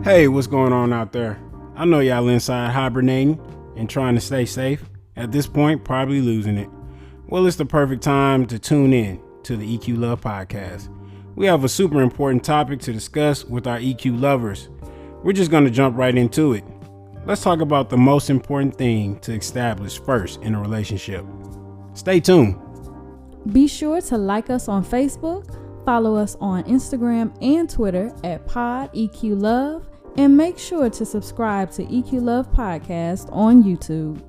Hey, what's going on out there? I know y'all inside hibernating and trying to stay safe. At this point, probably losing it. Well, it's the perfect time to tune in to the EQ Love Podcast. We have a super important topic to discuss with our EQ lovers. We're just going to jump right into it. Let's talk about the most important thing to establish first in a relationship. Stay tuned. Be sure to like us on Facebook, follow us on Instagram and Twitter at PodEQLove, and make sure to subscribe to EQ Love Podcast on YouTube.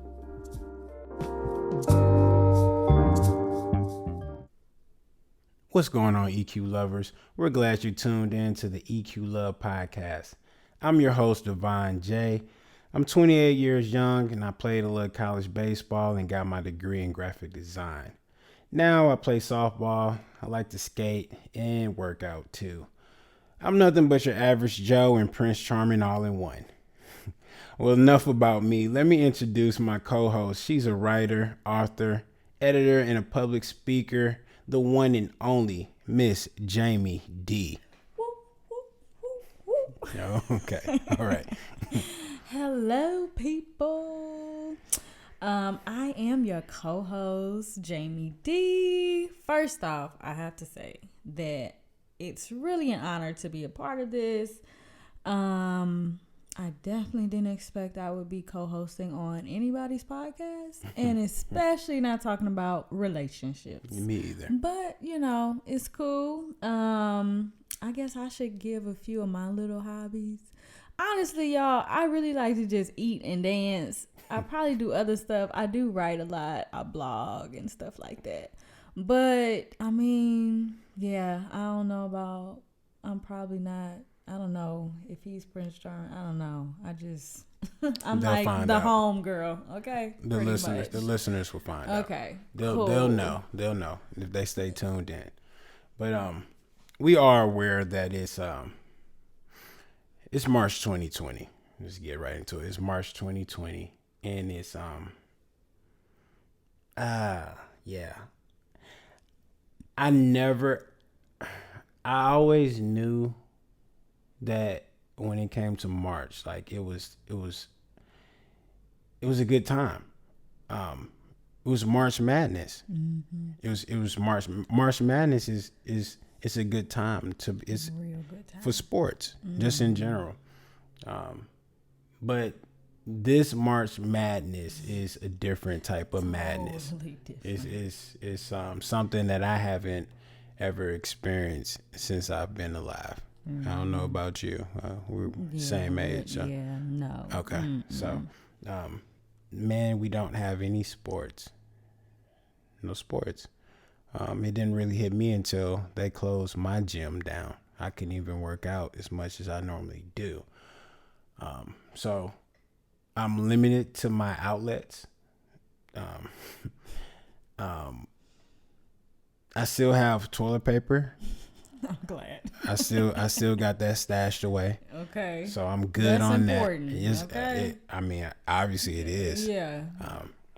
What's going on, EQ lovers? We're glad you tuned in to the EQ Love Podcast. I'm your host, Devon J. I'm 28 years young and I played a little college baseball and got my degree in graphic design. Now I play softball, I like to skate and work out too. I'm nothing but your average Joe and Prince Charming all in one. Well, enough about me. Let me introduce my co-host. She's a writer, author, editor, and a public speaker, the one and only Miss Jamie D. Oh, okay. All right. Hello, people. I am your co-host, Jamie D. First off, I have to say that it's really an honor to be a part of this. I definitely didn't expect I would be co-hosting on anybody's podcast, and especially not talking about relationships. Me either. But, it's cool. I guess I should give a few of my little hobbies. Honestly, y'all, I really like to just eat and dance. I probably do other stuff. I do write a lot. I blog and stuff like that. But, I don't know about, I'm probably not, I don't know if he's Prince Charming. I don't know. I'm They'll like the out. home girl. Okay. The listeners will find out. Okay. They'll know if they stay tuned in. But we are aware that it's March 2020. Let's get right into it. It's March 2020 and it's I always knew that when it came to March, like it was a good time. It was March Madness. Mm-hmm. It was March Madness is it's a good time it's a real good time for sports, just in general. But this March Madness is a different type of madness. Totally different. It's something that I haven't ever experienced since I've been alive. Mm-hmm. I don't know about you. We're same age. No. Okay. Mm-hmm. So, man, we don't have any sports. No sports. It didn't really hit me until they closed my gym down. I couldn't even work out as much as I normally do. So I'm limited to my outlets. I still have toilet paper. I'm glad. I still got that stashed away. Okay. So I'm good. That's on important. That. It's, okay. Obviously it is. Yeah.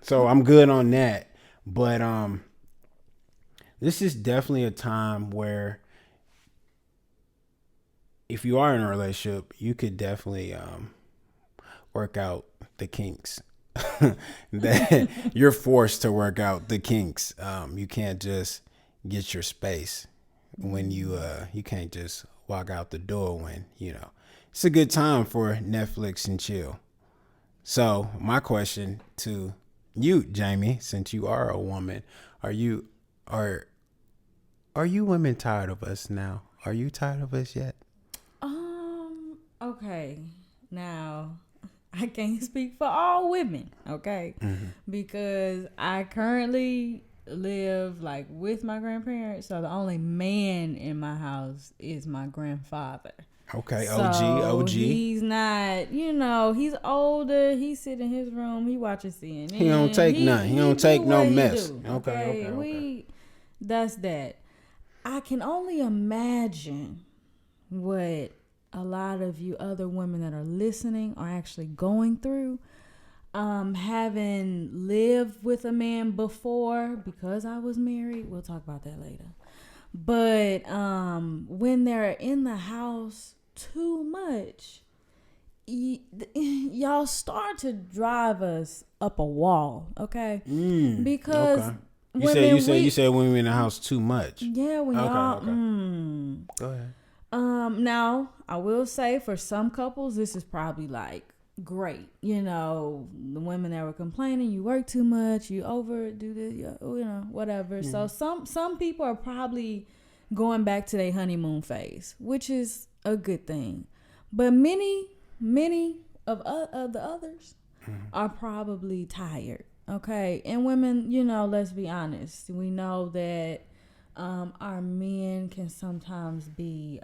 So I'm good on that. But this is definitely a time where if you are in a relationship, you could definitely work out the kinks. That you're forced to work out the kinks. You can't just get your space when you can't just walk out the door when it's a good time for Netflix and chill. So my question to you, Jamie, since you are a woman, are you women tired of us now? Are you tired of us yet? Okay. Now, I can't speak for all women, okay? Mm-hmm. Because I currently live like with my grandparents, so the only man in my house is my grandfather. Okay, so OG. He's not, he's older. He sit in his room. He watches CNN. He don't take nothing. He don't take no mess. Okay. That's that. I can only imagine what a lot of you other women that are listening are actually going through. Having lived with a man before, because I was married. We'll talk about that later. But when they're in the house too much, y'all start to drive us up a wall, okay? Because Okay. You said women in the house too much. yeah, when Okay, y'all okay. Go ahead. now I will say for some couples this is probably like great. You know, the women that were complaining, you work too much, you overdo this, you know, whatever. So some people are probably going back to their honeymoon phase, which is a good thing. But many of the others are probably tired. Okay, and women, you know, let's be honest. We know that our men can sometimes be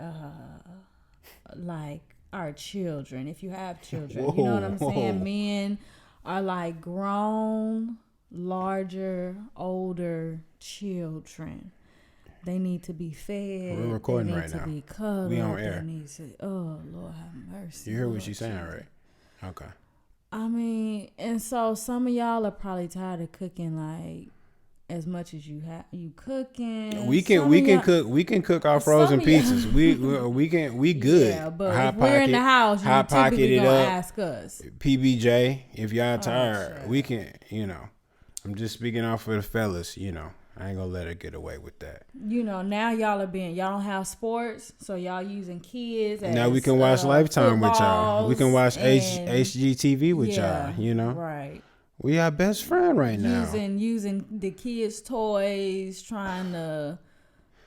like our children. If you have children, you know what I'm saying. Men are like grown, larger, older children. They need to be fed. We're recording they need right to now. be cuddled. We on air. They need to, oh Lord have mercy. You hear what Lord she's saying, Jesus. right? Okay. I mean, and so some of y'all are probably tired of cooking like as much as you cooking. We can cook our frozen pizzas. We good. Yeah, but hot if we're in the house, you typically gonna ask us. PBJ, if y'all tired, shit. we can. You know, I'm just speaking off for the fellas. You know, I ain't gonna let her get away with that. You know, now y'all don't have sports, so y'all using kids. Now we can watch Lifetime with y'all. We can watch and, HGTV with y'all. You know, right? We our best friend right now. Using the kids' toys, trying to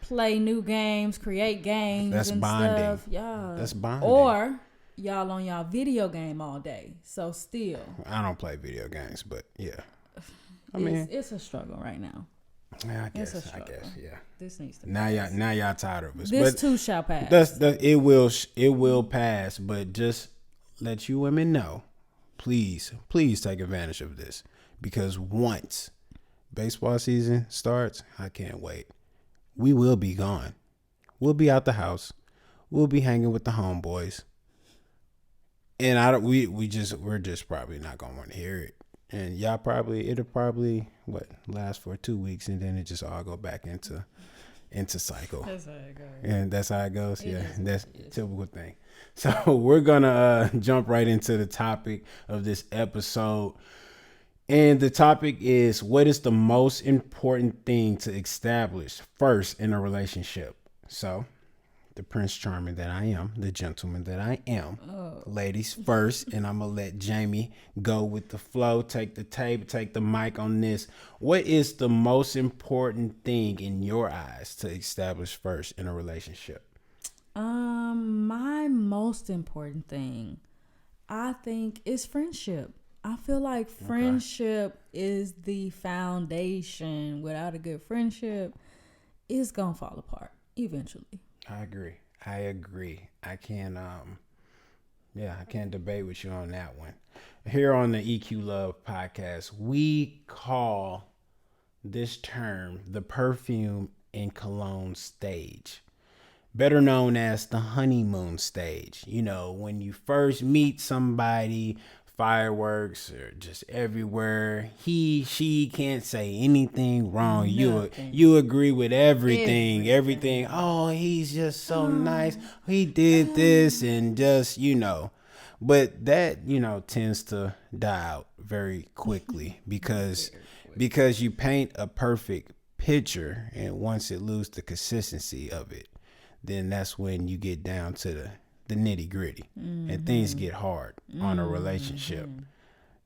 play new games, create games. That's and bonding. Stuff. Yeah, that's bonding. Or y'all on y'all video game all day. So still, I don't play video games, but yeah, it's a struggle right now. Yeah, I guess, yeah. This needs to now y'all tired of us. This but too shall pass. It will pass. But just let you women know, please take advantage of this, because once baseball season starts, I can't wait. We will be gone. We'll be out the house. We'll be hanging with the homeboys, and we're just probably not gonna want to hear it. And y'all it'll probably last for 2 weeks, and then it just all go back into cycle. That's how it goes. And that's how it goes. That's a typical thing. So we're gonna jump right into the topic of this episode. And the topic is, what is the most important thing to establish first in a relationship? So the Prince Charming that I am, the gentleman that I am, ladies first, and I'm gonna let Jamie go with the flow, take the mic on this. What is the most important thing in your eyes to establish first in a relationship? My most important thing, I think, is friendship. I feel like friendship is the foundation. Without a good friendship, it's gonna fall apart eventually. I agree. I can't debate with you on that one. Here on the EQ Love podcast, we call this term the perfume and cologne stage, better known as the honeymoon stage. You know, when you first meet somebody, fireworks are just everywhere. She can't say anything wrong. You agree with everything. Oh, he's just so nice. He did this, and just, you know, but that, you know, tends to die out very quickly because you paint a perfect picture, and once it loses the consistency of it, then that's when you get down to the nitty gritty, and things get hard on a relationship,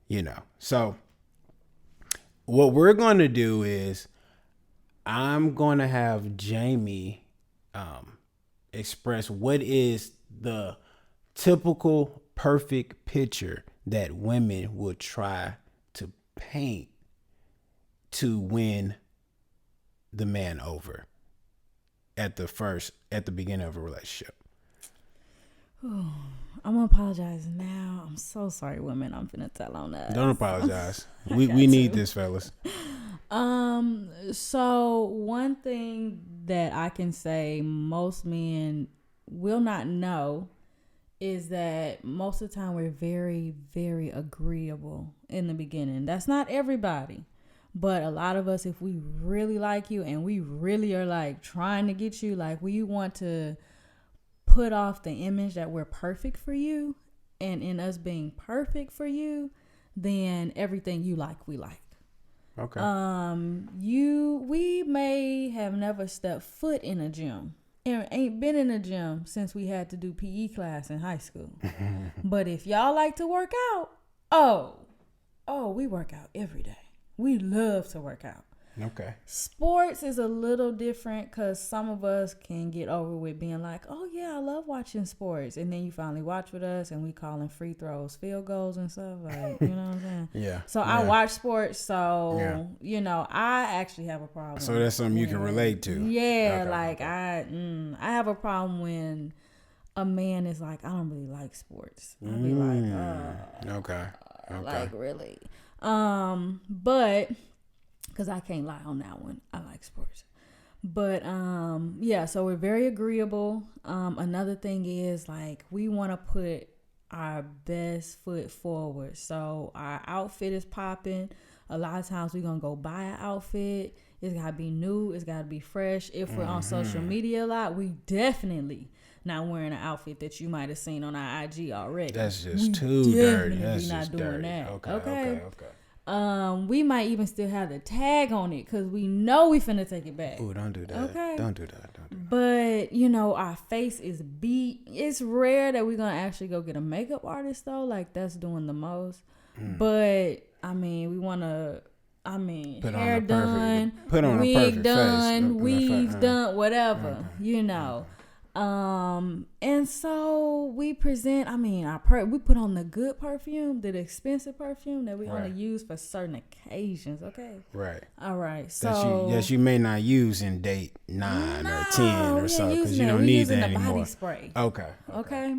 you know. So what we're going to do is I'm going to have Jamie express what is the typical perfect picture that women will try to paint to win the man over at the beginning of a relationship. I'm gonna apologize now. I'm so sorry, women. I'm finna tell on us. Don't apologize. we need this, fellas. So one thing that I can say most men will not know is that most of the time we're very, very agreeable in the beginning. That's not everybody, but a lot of us, if we really like you and we really are like trying to get you, like we want to put off the image that we're perfect for you, and in us being perfect for you, then everything you like, we like. Okay. We may have never stepped foot in a gym and ain't been in a gym since we had to do PE class in high school. But if y'all like to work out, we work out every day. We love to work out. Okay. Sports is a little different because some of us can get over with being like, oh yeah, I love watching sports, and then you finally watch with us and we calling free throws field goals and stuff, like, you know what I'm saying? Yeah. So I watch sports, so you know, I actually have a problem. So that's something you can relate to. Yeah, Okay, like I have a problem when a man is like, I don't really like sports. I'd be like, okay. like really, but. Because I can't lie on that one. I like sports. But, so we're very agreeable. Another thing is, like, we want to put our best foot forward. So our outfit is popping. A lot of times we're going to go buy an outfit. It's got to be new. It's got to be fresh. If we're on social media a lot, we definitely not wearing an outfit that you might have seen on our IG already. That's just too dirty. That's not just doing dirty. that. Okay. We might even still have the tag on it because we know we finna take it back. Ooh, don't do that. Okay. Don't do that. But, you know, our face is beat. It's rare that we're going to actually go get a makeup artist, though. Like, that's doing the most. But, I mean, we want to, hair done, wig done, weaves done, whatever, you know. And so we present, we put on the good perfume, the expensive perfume that we only use for certain occasions. Okay. Right. All right. So that you may not use in date 9 or 10 or so, because you don't need that anymore. Body spray. Okay.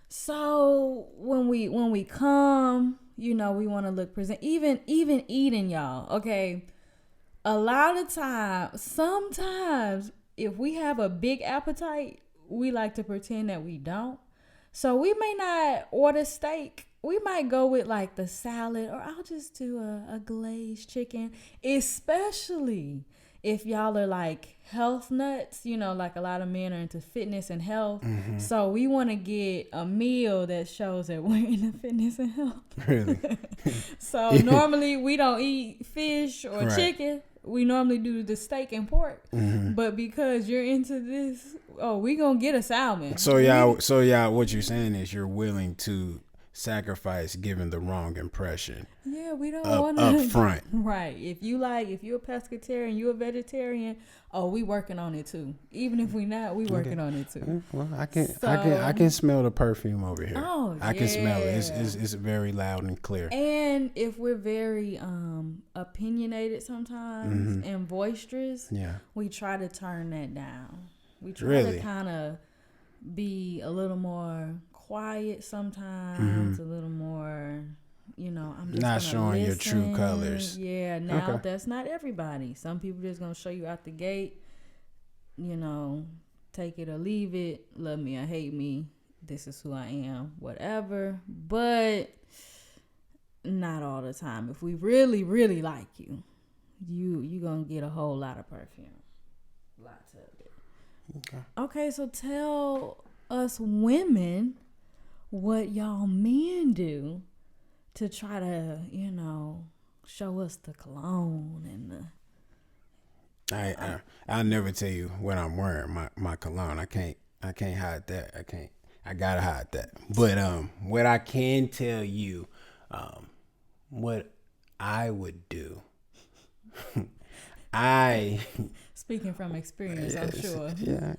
So when we come, you know, we want to look present, even eating, y'all. Okay. A lot of times, sometimes if we have a big appetite, we like to pretend that we don't. So we may not order steak. We might go with like the salad, or I'll just do a glazed chicken, especially if y'all are like health nuts, you know, like a lot of men are into fitness and health. Mm-hmm. So we want to get a meal that shows that we're into fitness and health. Really? So normally we don't eat fish or chicken. We normally do the steak and pork, but because you're into this, we gonna get a salmon. So y'all, what you're saying is you're willing to sacrifice giving the wrong impression. Yeah, we don't want to up front. Right. If you're a pescatarian, you're a vegetarian. We working on it too. Even if we not, we working on it too. Well, I can smell the perfume over here. I can smell it. It's very loud and clear. And if we're very opinionated sometimes and boisterous, we try to turn that down. We try to kind of be a little more quiet sometimes, a little more, you know, I'm just not showing your true colors. Yeah, now that's not everybody. Some people just gonna show you out the gate, you know, take it or leave it, love me or hate me, this is who I am, whatever. But not all the time. If we really, really like you gonna get a whole lot of perfume. Lots of it. Okay, so tell us women what y'all men do to try to, you know, show us the cologne and the. I'll never tell you what I'm wearing. My cologne. I can't hide that. I gotta hide that. But what I can tell you, what I would do. Speaking from experience, I'm sure.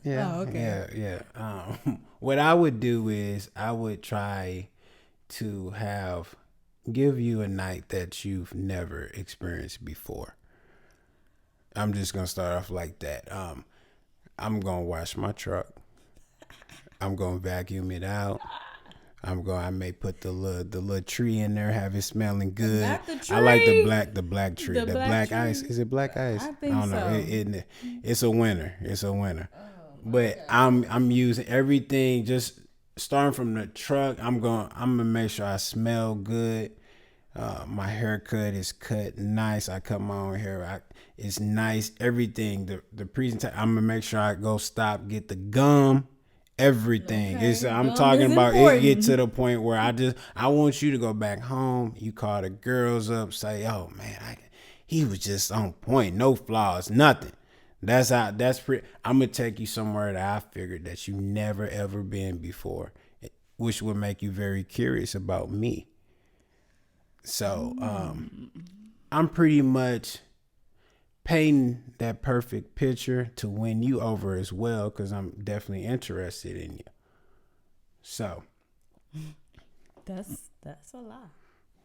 Yeah. Oh, okay. Yeah. What I would do is I would try to give you a night that you've never experienced before. I'm just gonna start off like that. I'm gonna wash my truck. I'm gonna vacuum it out. I may put the little tree in there, have it smelling good. Not the tree. I like the black tree. The black tree. ice. Is it black ice? I think don't know. so. It's a winner. Oh, but okay. I'm using everything, just starting from the truck. I'm gonna make sure I smell good. My haircut is cut nice. I cut my own hair. It's nice. Everything. The presentation. I'm gonna make sure I go stop, get the gum, everything. Okay, I'm gum talking is about it get important. to the point where I want you to go back home. You call the girls up, say, "Oh man, he was just on point, no flaws, nothing." That's how. That's pretty. I'm gonna take you somewhere that I figured that you never ever been before, which would make you very curious about me. So, I'm pretty much painting that perfect picture to win you over as well, because I'm definitely interested in you. So, That's a lot.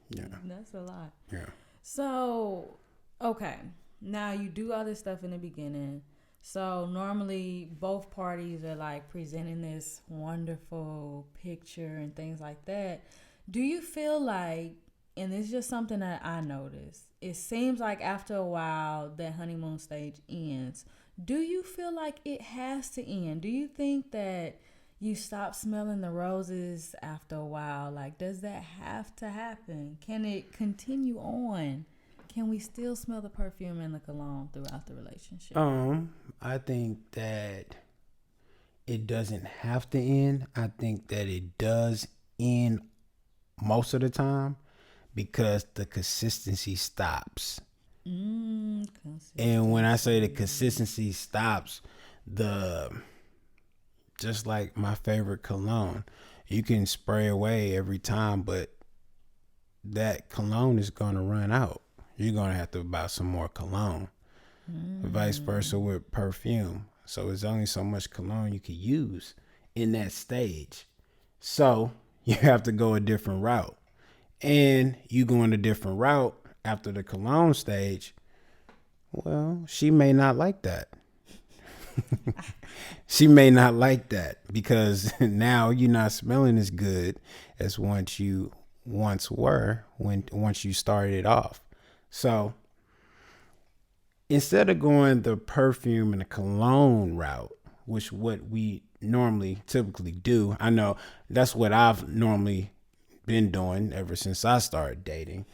yeah, That's a lot. yeah. So, okay. Now you do all this stuff in the beginning. So normally both parties are like presenting this wonderful picture and things like that. Do you feel like, and it's just something that I noticed, it seems like after a while that honeymoon stage ends. Do you feel like it has to end? Do you think that you stop smelling the roses after a while? Like, does that have to happen? Can it continue on? Can we still smell the perfume and the cologne throughout the relationship? I think that it doesn't have to end. I think that it does end most of the time because the consistency stops. And when I say the consistency stops, the just like my favorite cologne, you can spray away every time, but that cologne is going to run out. You're going to have to buy some more cologne. Vice versa with perfume. So it's only so much cologne you can use in that stage. So you have to go a different route. And you going a different route after the cologne stage, well, she may not like that. She may not like that because now you're not smelling as good as once you once were once you started off. So instead of going the perfume and the cologne route, which what we normally typically do, I know that's what I've normally been doing ever since I started dating.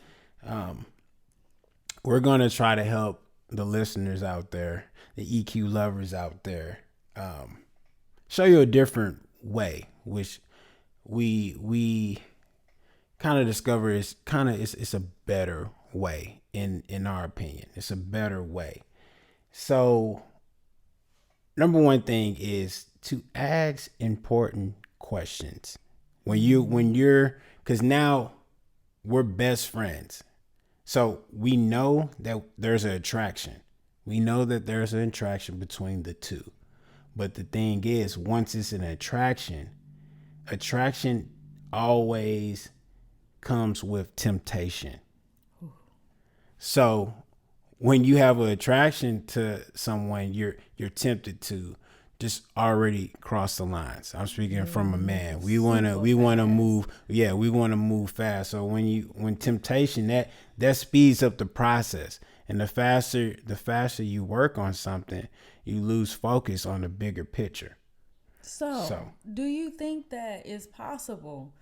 We're going to try to help the listeners out there, the EQ lovers out there, show you a different way, which we kind of discover is it's a better way in our opinion. It's a better way. So number one thing is to ask important questions when you're because now we're best friends. So we know that there's an attraction. We know that there's an attraction between the two. But the thing is, once it's an attraction always comes with temptation. So when you have an attraction to someone, you're tempted to just already cross the lines. I'm speaking from a man. We wanna move. Yeah, we want to move fast. So when temptation that speeds up the process, and the faster you work on something, you lose focus on the bigger picture. So, do you think that it's possible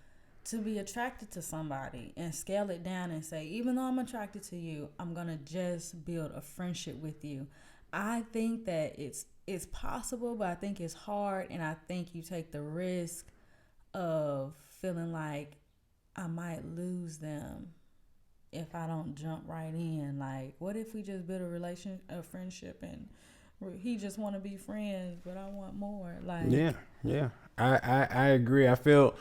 to be attracted to somebody and scale it down and say, even though I'm attracted to you, I'm going to just build a friendship with you? I think that it's possible, but I think it's hard, and I think you take the risk of feeling like I might lose them if I don't jump right in. Like, what if we just build a friendship, and he just want to be friends, but I want more? Like, yeah, I agree. I feel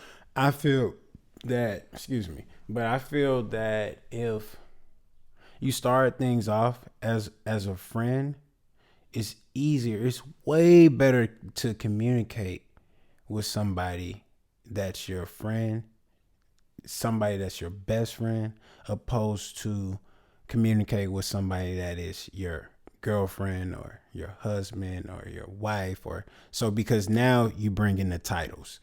that, excuse me, but I feel that if you start things off as a friend, it's easier. It's way better to communicate with somebody that's your friend, somebody that's your best friend, opposed to communicate with somebody that is your girlfriend or your husband or your wife. Or so, because now you bring in the titles.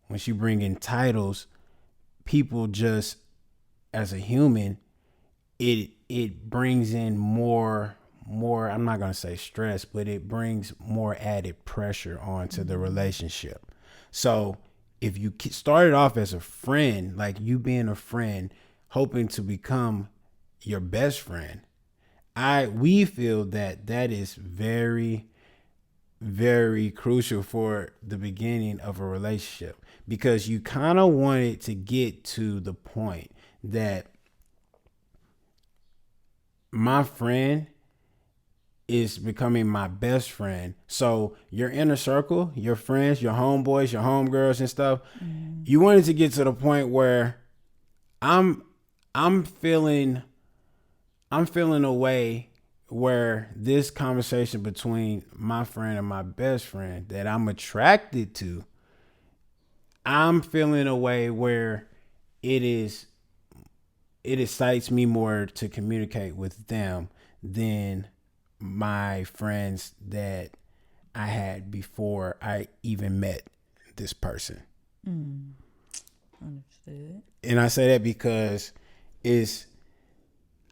Once you bring in titles, people just, as a human, it brings in more, I'm not going to say stress, but it brings more added pressure onto the relationship. So if you started off as a friend, like you being a friend, hoping to become your best friend, we feel that is very, very crucial for the beginning of a relationship, because you kind of want it to get to the point that my friend is becoming my best friend. So your inner circle, your friends, your homeboys, your homegirls and stuff, you want it to get to the point where I'm feeling a way where this conversation between my friend and my best friend that I'm attracted to, I'm feeling a way where it excites me more to communicate with them than my friends that I had before I even met this person. Understood. And I say that because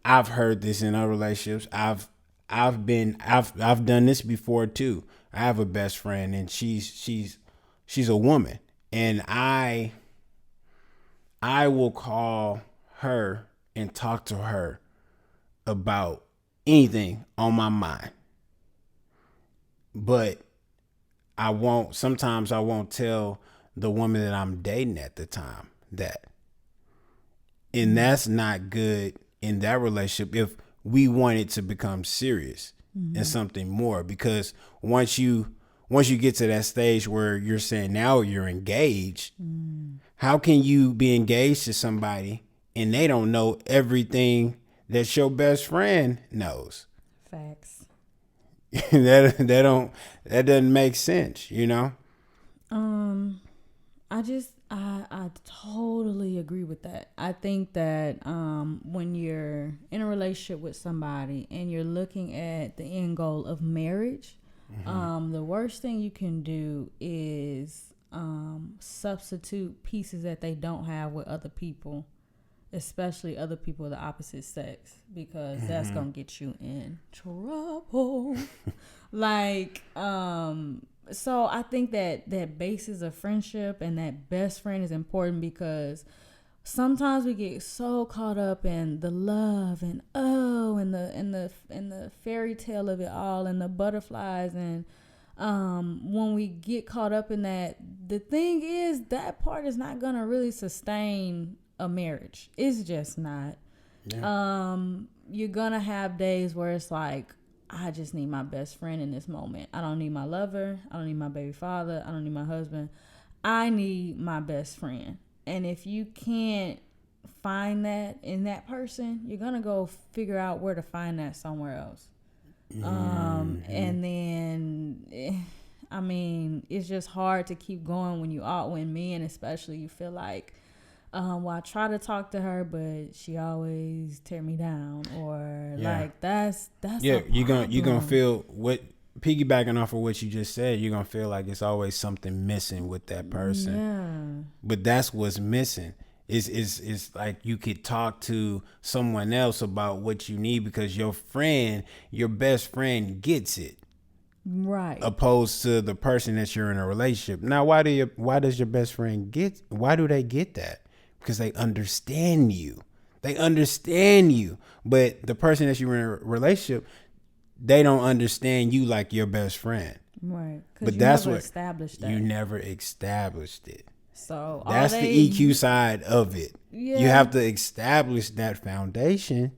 I've heard this in other relationships. I've done this before too. I have a best friend and she's a woman, and I will call her and talk to her about anything on my mind. But sometimes I won't tell the woman that I'm dating at the time that. And that's not good in that relationship if we want it to become serious and something more. Because once you get to that stage where you're saying now you're engaged, how can you be engaged to somebody and they don't know everything that your best friend knows? Facts. that doesn't make sense, you know? I totally agree with that. I think that when you're in a relationship with somebody and you're looking at the end goal of marriage, the worst thing you can do is substitute pieces that they don't have with other people, especially other people of the opposite sex, because that's gonna get you in trouble. So I think that basis of friendship and that best friend is important, because sometimes we get so caught up in the love and the fairy tale of it all and the butterflies, and when we get caught up in that, the thing is that part is not gonna really sustain a marriage. It's just not. Yeah. You're gonna have days where it's like, I just need my best friend in this moment. I don't need my lover. I don't need my baby father. I don't need my husband. I need my best friend. And if you can't find that in that person, you're going to go figure out where to find that somewhere else. And then, I mean, it's just hard to keep going when men especially, you feel like, well, I try to talk to her, but she always tear me down, or like that's you're gonna feel what, piggybacking off of what you just said, you're gonna feel like it's always something missing with that person. Yeah. But that's what's missing. Is like you could talk to someone else about what you need because your best friend gets it. Right. Opposed to the person that you're in a relationship. Now, why does your best friend why do they get that? Because they understand you. They understand you. But the person that you're in a relationship, they don't understand you like your best friend. Right. But that's what established that. You never established it. So that's the EQ side of it. Yeah. You have to establish that foundation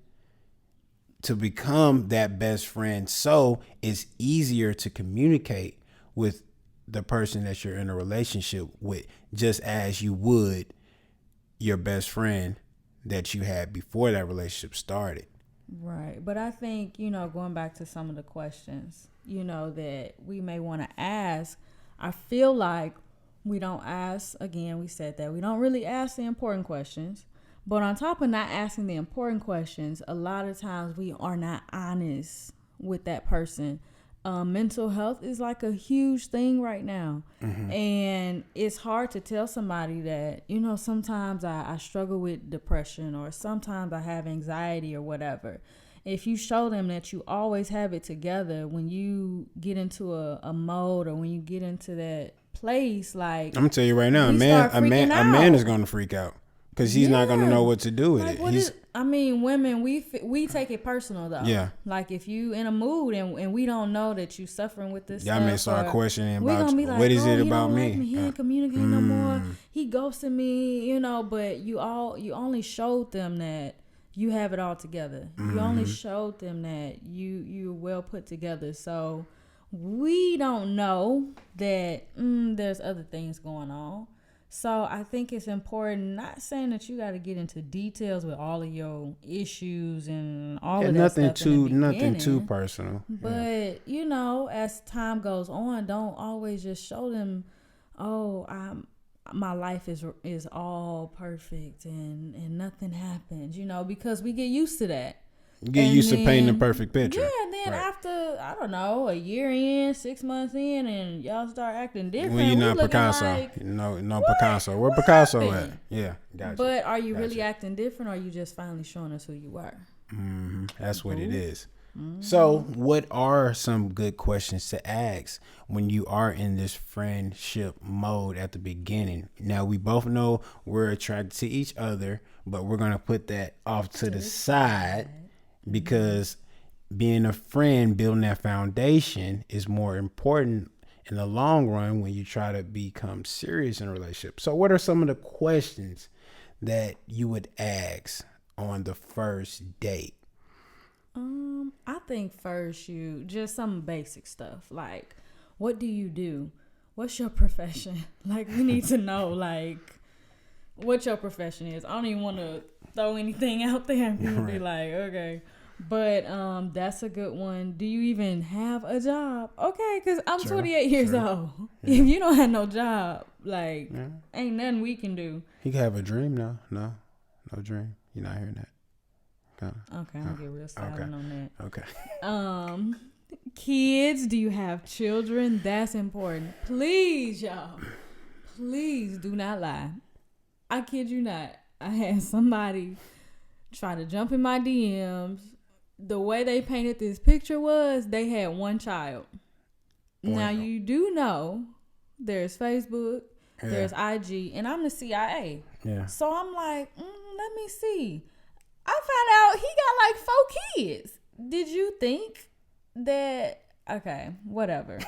to become that best friend, so it's easier to communicate with the person that you're in a relationship with, just as you would your best friend that you had before that relationship started. Right. But I think, going back to some of the questions, that we may want to ask, I feel like we don't ask, again, we said that we don't really ask the important questions. But on top of not asking the important questions, a lot of times we are not honest with that person. Mental health is like a huge thing right now. And it's hard to tell somebody that, sometimes I struggle with depression, or sometimes I have anxiety or whatever. If you show them that you always have it together, when you get into a mode, or when you get into that place, like, I'm gonna tell you right now, a man is gonna freak out. Because he's not going to know what to do with it. I mean, women, we take it personal though. Yeah. Like if you in a mood and we don't know that you suffering with this Y'all stuff, may start questioning we about gonna be like, what is it he about don't me? Like me. He ain't communicating no more. He ghosted me, you know. But you only showed them that you have it all together. You only showed them that you're well put together. So we don't know that there's other things going on. So I think it's important, not saying that you got to get into details with all of your issues and all of that stuff nothing too personal. But you know, as time goes on, don't always just show them, oh, my life is all perfect and nothing happens, you know, because we get used to that. You get used to painting the perfect picture. Yeah, and then after, I don't know, a year in, 6 months in, and y'all start acting different. When you're not Picasso. Like, no Picasso. Where Picasso at? Yeah, gotcha. But are you really acting different, or are you just finally showing us who you are? That's what it is. So what are some good questions to ask when you are in this friendship mode at the beginning? Now, we both know we're attracted to each other, but we're going to put that off to the side because being a friend, building that foundation is more important in the long run when you try to become serious in a relationship. So what are some of the questions that you would ask on the first date? I think first you just some basic stuff like, what do you do? What's your profession? Like, we need to know like what your profession is. I don't even want to throw anything out there and people be like, okay. But that's a good one. Do you even have a job? Okay, because I'm 28 years old. Yeah. If you don't have no job, like, ain't nothing we can do. He can have a dream now. No dream. You're not hearing that. Okay, I'm gonna get real silent on that. Okay. Kids, do you have children? That's important. Please, y'all. Please do not lie. I kid you not. I had somebody try to jump in my DMs. The way they painted this picture was they had one child. Wow. Now you do know there's Facebook, there's IG, and I'm the CIA. Yeah. So I'm like, let me see. I found out he got like 4 kids. Did you think that? Okay, whatever.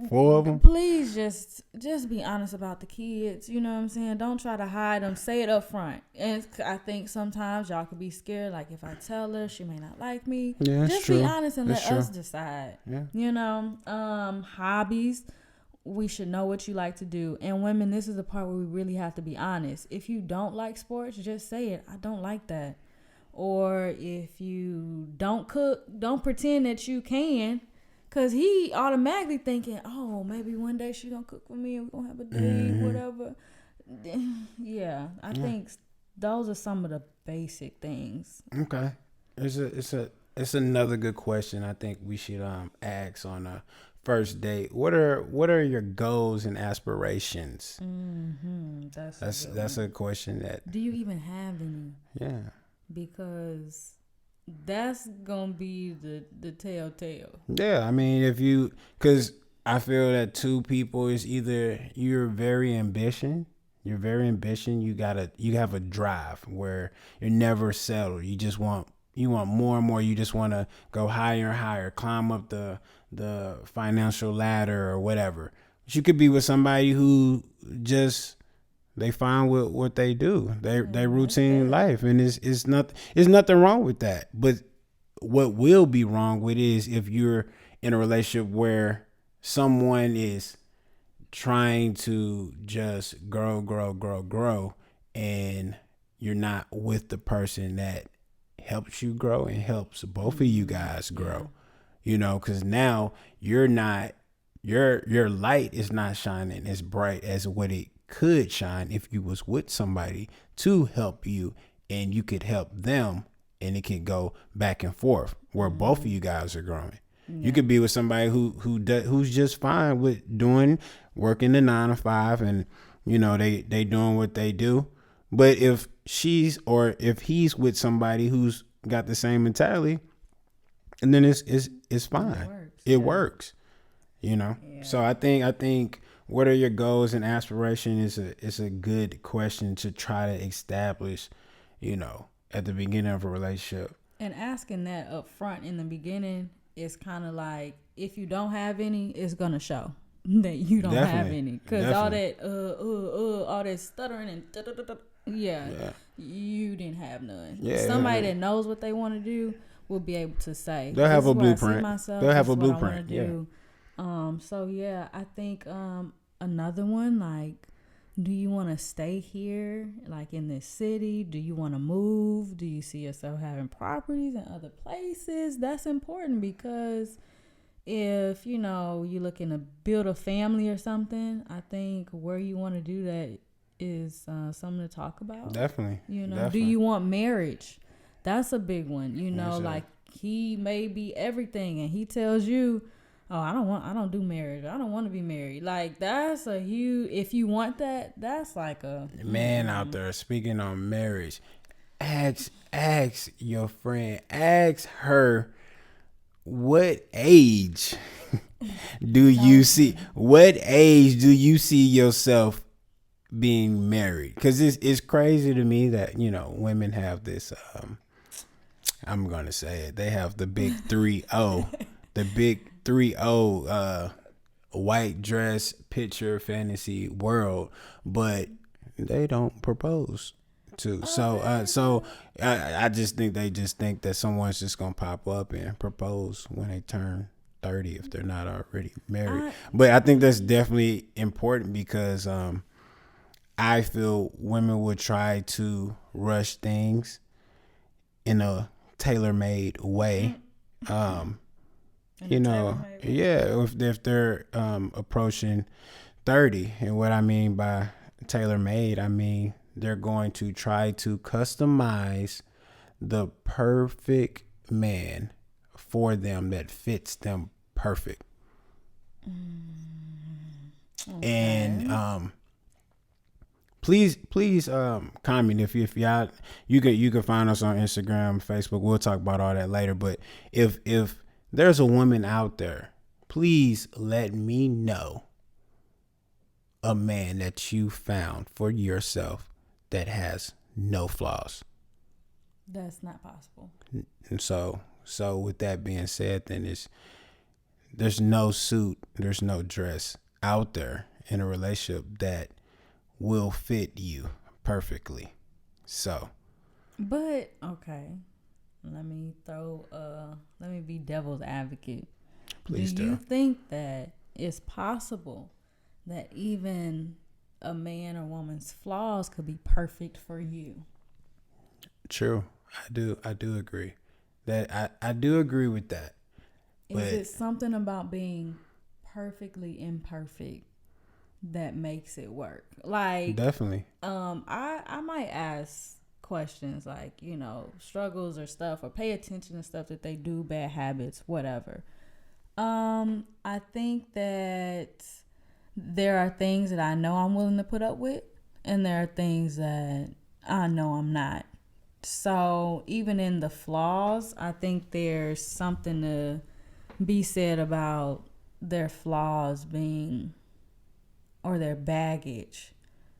4 of them? Please just be honest about the kids. You know what I'm saying? Don't try to hide them. Say it up front. And I think sometimes y'all could be scared. Like, if I tell her, she may not like me. Yeah, just true. be honest and that's let true. us decide. Yeah. You know, hobbies. We should know what you like to do. And women, this is the part where we really have to be honest. If you don't like sports, just say it. I don't like that. Or if you don't cook, don't pretend that you can. Because he automatically thinking, oh, maybe one day she going to cook for me and we're going to have a date, whatever. Yeah, I think those are some of the basic things. Okay. It's another good question I think we should ask on a first date. What are your goals and aspirations? That's a question that. Do you even have any? Yeah. Because that's gonna be the telltale. Yeah, I mean, because I feel that 2 people is either you're very ambitious, you have a drive where you're never settled. You want more and more. You just want to go higher and higher, climb up the financial ladder or whatever. But you could be with somebody who just they fine with what they do, they routine life, and it's nothing wrong with that. But what will be wrong with is if you're in a relationship where someone is trying to just grow, and you're not with the person that helps you grow and helps both of you guys grow. You know, because now you're not, your light is not shining as bright as what it could shine if you was with somebody to help you and you could help them, and it could go back and forth where both of you guys are growing. You could be with somebody who's just fine with working the 9 to 5, and you know they doing what they do. But if he's with somebody who's got the same mentality, and then it's fine. It works. You know. Yeah. So I think what are your goals and aspirations is a good question to try to establish, you know, at the beginning of a relationship. And asking that up front in the beginning is kind of like, if you don't have any, it's gonna show that you don't have any, because all that stuttering and yeah, you didn't have none. Somebody that knows what they want to do will be able to say, they'll have a blueprint. They'll have a blueprint. So yeah, I think another one, like, do you want to stay here, like in this city? Do you want to move? Do you see yourself having properties in other places? That's important, because if, you know, you're looking to build a family or something, I think where you want to do that is something to talk about. Definitely. You know, do you want marriage? That's a big one. You know, like, he may be everything and he tells you, oh, I don't do marriage. I don't want to be married. Like, that's a huge, if you want that, that's like a man out there. Speaking on marriage, ask your friend, ask her, what age do you see yourself being married? Because it's crazy to me that, you know, women have this, I'm going to say it, they have the big 3-0, the big 3-0 white dress picture fantasy world, but they don't propose to. So I just think they just think that someone's just gonna pop up and propose when they turn 30 if they're not already married. But I think that's definitely important, because I feel women would try to rush things in a tailor-made way. You know, if they're approaching 30, and what I mean by tailor-made, I mean they're going to try to customize the perfect man for them that fits them perfect. Okay. And please comment if y'all, you can find us on Instagram, Facebook. We'll talk about all that later. But if there's a woman out there, please let me know a man that you found for yourself that has no flaws. That's not possible. And so with that being said, then there's no suit, there's no dress out there in a relationship that will fit you perfectly. So, but okay, let me be devil's advocate. Please do. You think that it's possible that even a man or woman's flaws could be perfect for you? True. I do agree. I do agree with that. Is it something about being perfectly imperfect that makes it work? Like, definitely. I might ask questions like, you know, struggles or stuff, or pay attention to stuff that they do, bad habits, whatever. I think that there are things that I know I'm willing to put up with, and there are things that I know I'm not. So even in the flaws, I think there's something to be said about their flaws being, or their baggage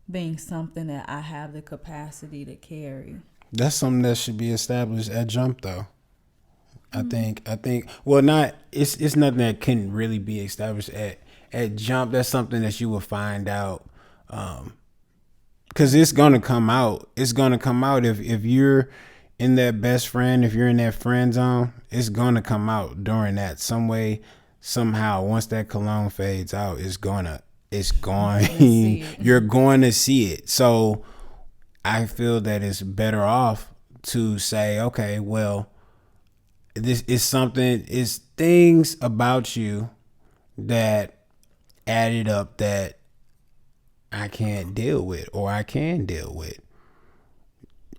being, something that I have the capacity to carry. That's something that should be established at jump, though. I think well, not, it's nothing that can really be established at jump. That's something that you will find out, because it's gonna come out. It's gonna come out if you're in that best friend, if you're in that friend zone, it's gonna come out during that some way, somehow. Once that cologne fades out, you're going to see it. So I feel that it's better off to say, okay, well, this is something, is things about you that added up that I can't deal with, or I can deal with.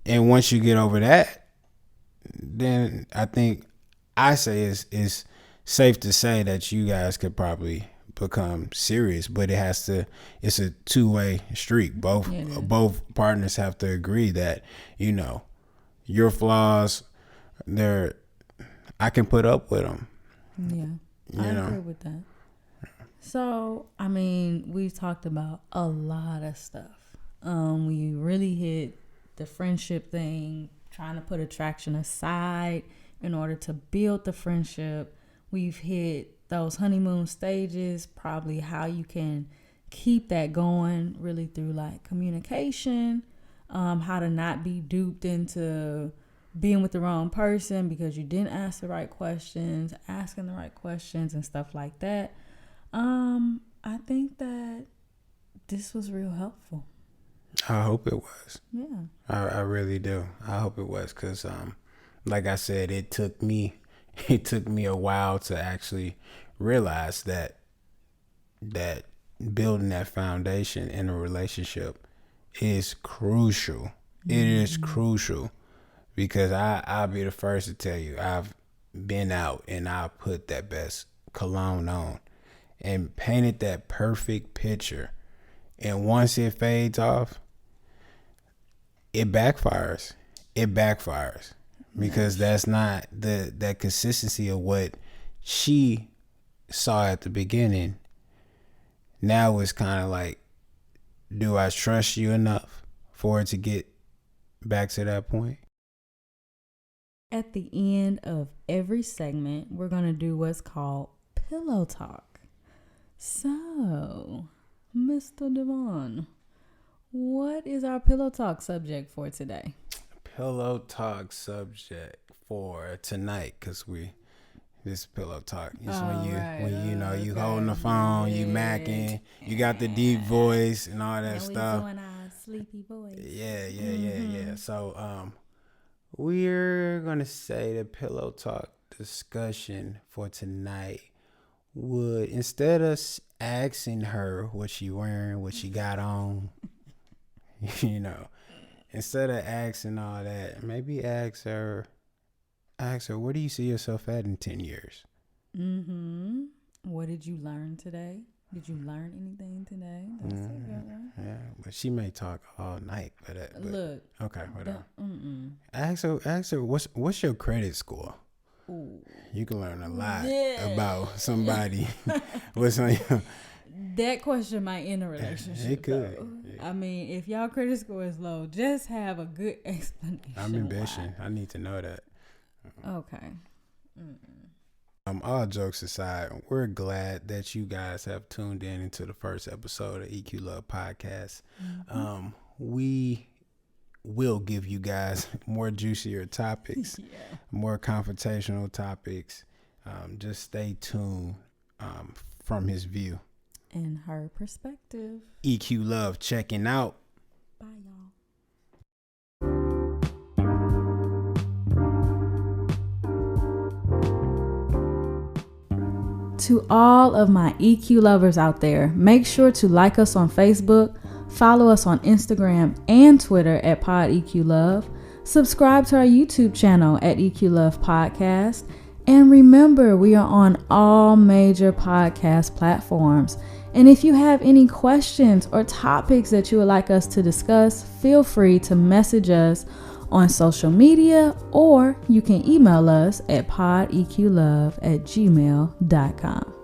And once you get over that, then I think I say it's safe to say that you guys could probably become serious, but it's a two-way street. Both partners have to agree that, you know, your flaws, I can put up with them. Yeah, I agree with that. So, I mean, we've talked about a lot of stuff. We really hit the friendship thing trying to put attraction aside in order to build the friendship. We've hit those honeymoon stages, probably how you can keep that going really through like communication, how to not be duped into being with the wrong person because you didn't ask the right questions, asking the right questions and stuff like that. I think that this was real helpful. I hope it was. Yeah. I really do. I hope it was because, like I said, it took me a while to actually realize that building that foundation in a relationship is crucial. Mm-hmm. It is crucial because I'll be the first to tell you I've been out and I put that best cologne on and painted that perfect picture, and once it fades off, it backfires. Because that's not that consistency of what she saw at the beginning. Now it's kind of like, do I trust you enough for it to get back to that point? At the end of every segment, we're going to do what's called pillow talk. So, Mr. Devon, what is our pillow talk subject for today? Pillow talk subject for tonight, because this pillow talk is when you holding the phone, you macking, you got the deep voice and all that stuff. We doing our sleepy voice. Yeah. So we're gonna say the pillow talk discussion for tonight would, instead of asking her what she wearing, what she got on, instead of asking all that, maybe ask her, where do you see yourself at in 10 years? Mm-hmm. What did you learn today? Did you learn anything today? That's it, girl. Yeah, but she may talk all night. But look. Okay, whatever. Ask her, what's your credit score? Ooh. You can learn a lot about somebody. What's on your... That question might end a relationship. It could. Yeah. I mean, if y'all credit score is low, just have a good explanation. I'm ambition. I need to know that. Okay. All jokes aside, we're glad that you guys have tuned in into the first episode of EQ Love Podcast. Mm-hmm. We will give you guys more juicier topics, more confrontational topics. Just stay tuned from his view. And her perspective. EQ Love checking out. Bye, y'all. To all of my EQ lovers out there, make sure to like us on Facebook, follow us on Instagram and Twitter at PodEQLove, subscribe to our YouTube channel at EQ Love Podcast, and remember, we are on all major podcast platforms. And if you have any questions or topics that you would like us to discuss, feel free to message us on social media, or you can email us at podeqlove@gmail.com.